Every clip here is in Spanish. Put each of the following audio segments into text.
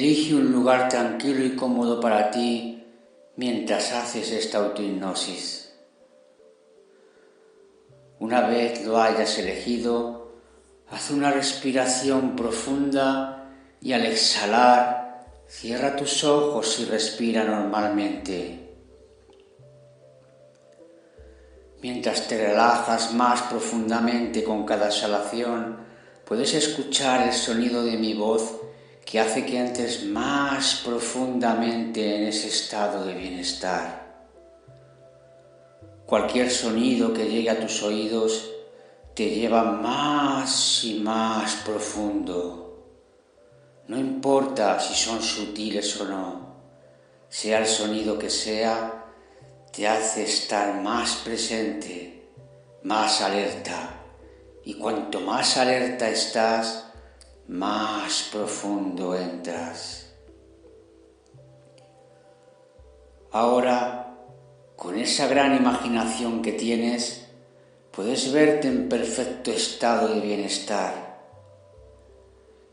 Elige un lugar tranquilo y cómodo para ti mientras haces esta autohipnosis. Una vez lo hayas elegido, haz una respiración profunda y al exhalar, cierra tus ojos y respira normalmente. Mientras te relajas más profundamente con cada exhalación, puedes escuchar el sonido de mi voz que hace que entres más profundamente en ese estado de bienestar. Cualquier sonido que llegue a tus oídos te lleva más y más profundo. No importa si son sutiles o no, sea el sonido que sea, te hace estar más presente, más alerta, y cuanto más alerta estás, más profundo entras. Ahora, con esa gran imaginación que tienes, puedes verte en perfecto estado de bienestar.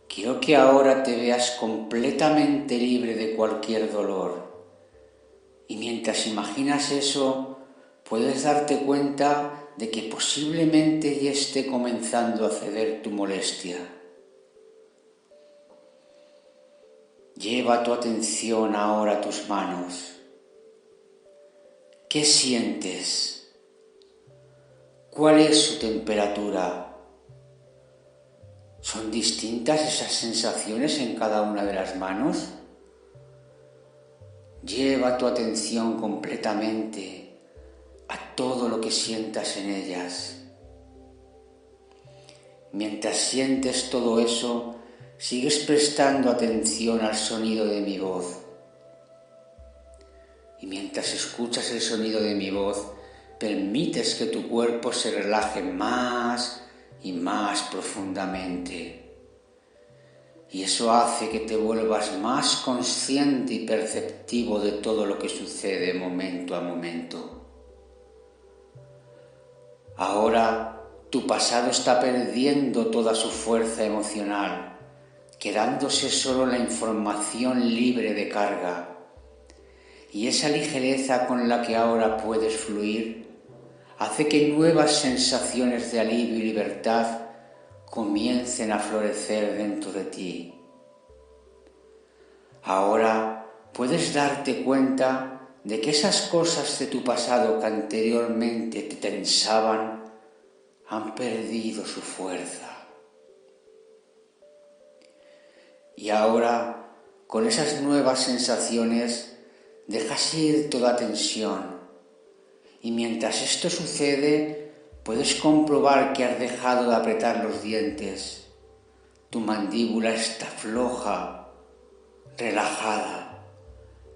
Quiero que ahora te veas completamente libre de cualquier dolor. Y mientras imaginas eso, puedes darte cuenta de que posiblemente ya esté comenzando a ceder tu molestia. Lleva tu atención ahora a tus manos. ¿Qué sientes? ¿Cuál es su temperatura? ¿Son distintas esas sensaciones en cada una de las manos? Lleva tu atención completamente a todo lo que sientas en ellas. Mientras sientes todo eso, sigues prestando atención al sonido de mi voz. Y mientras escuchas el sonido de mi voz, permites que tu cuerpo se relaje más y más profundamente. Y eso hace que te vuelvas más consciente y perceptivo de todo lo que sucede momento a momento. Ahora tu pasado está perdiendo toda su fuerza emocional, quedándose solo la información libre de carga. Y esa ligereza con la que ahora puedes fluir hace que nuevas sensaciones de alivio y libertad comiencen a florecer dentro de ti. Ahora puedes darte cuenta de que esas cosas de tu pasado que anteriormente te tensaban han perdido su fuerza. Y ahora, con esas nuevas sensaciones, dejas ir toda tensión. Y mientras esto sucede, puedes comprobar que has dejado de apretar los dientes. Tu mandíbula está floja, relajada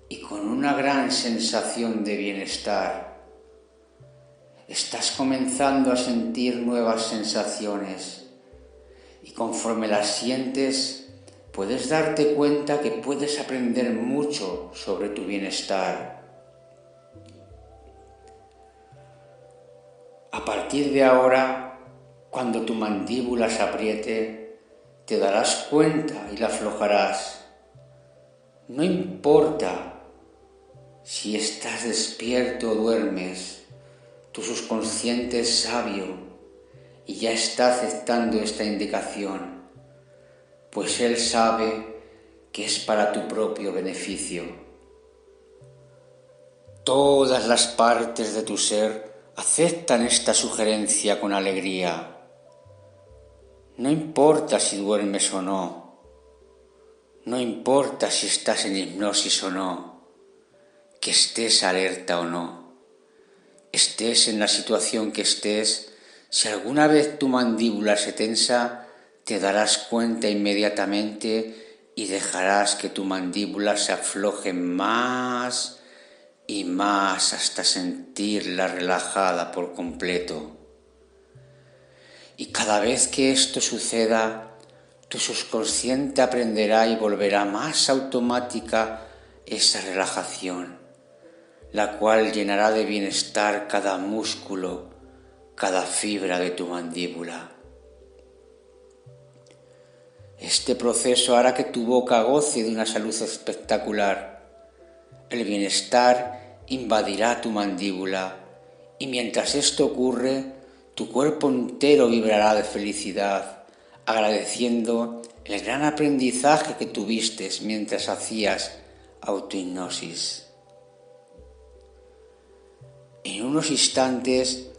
y con una gran sensación de bienestar. Estás comenzando a sentir nuevas sensaciones y conforme las sientes, puedes darte cuenta que puedes aprender mucho sobre tu bienestar. A partir de ahora, cuando tu mandíbula se apriete, te darás cuenta y la aflojarás. No importa si estás despierto o duermes, tu subconsciente es sabio y ya está aceptando esta indicación, pues él sabe que es para tu propio beneficio. Todas las partes de tu ser aceptan esta sugerencia con alegría. No importa si duermes o no, no importa si estás en hipnosis o no, que estés alerta o no, estés en la situación que estés, si alguna vez tu mandíbula se tensa, te darás cuenta inmediatamente y dejarás que tu mandíbula se afloje más y más hasta sentirla relajada por completo. Y cada vez que esto suceda, tu subconsciente aprenderá y volverá más automática esa relajación, la cual llenará de bienestar cada músculo, cada fibra de tu mandíbula. Este proceso hará que tu boca goce de una salud espectacular. El bienestar invadirá tu mandíbula y mientras esto ocurre, tu cuerpo entero vibrará de felicidad, agradeciendo el gran aprendizaje que tuviste mientras hacías autohipnosis. En unos instantes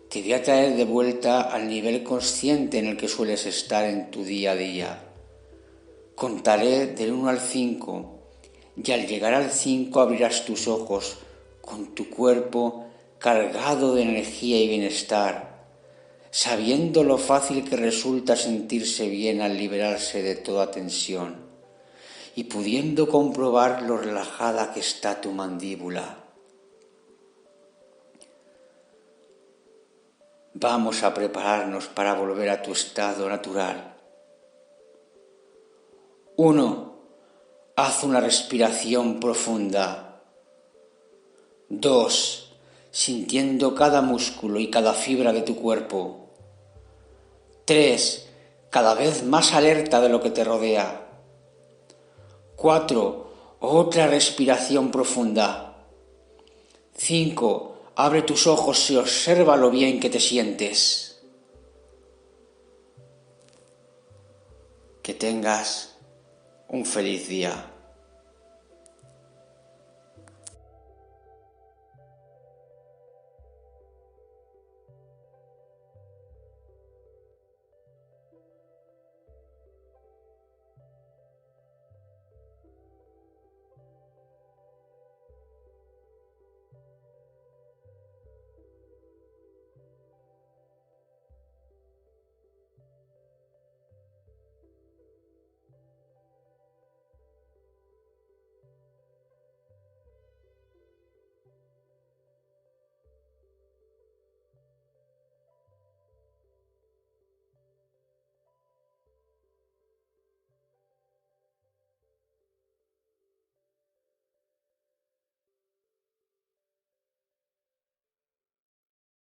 te voy a traer de vuelta al nivel consciente en el que sueles estar en tu día a día. Contaré del 1 al 5 y al llegar al 5 abrirás tus ojos con tu cuerpo cargado de energía y bienestar, sabiendo lo fácil que resulta sentirse bien al liberarse de toda tensión y pudiendo comprobar lo relajada que está tu mandíbula. Vamos a prepararnos para volver a tu estado natural. 1. Haz una respiración profunda. 2. Sintiendo cada músculo y cada fibra de tu cuerpo. 3. Cada vez más alerta de lo que te rodea. 4. Otra respiración profunda. 5. Abre tus ojos y observa lo bien que te sientes. Que tengas un feliz día.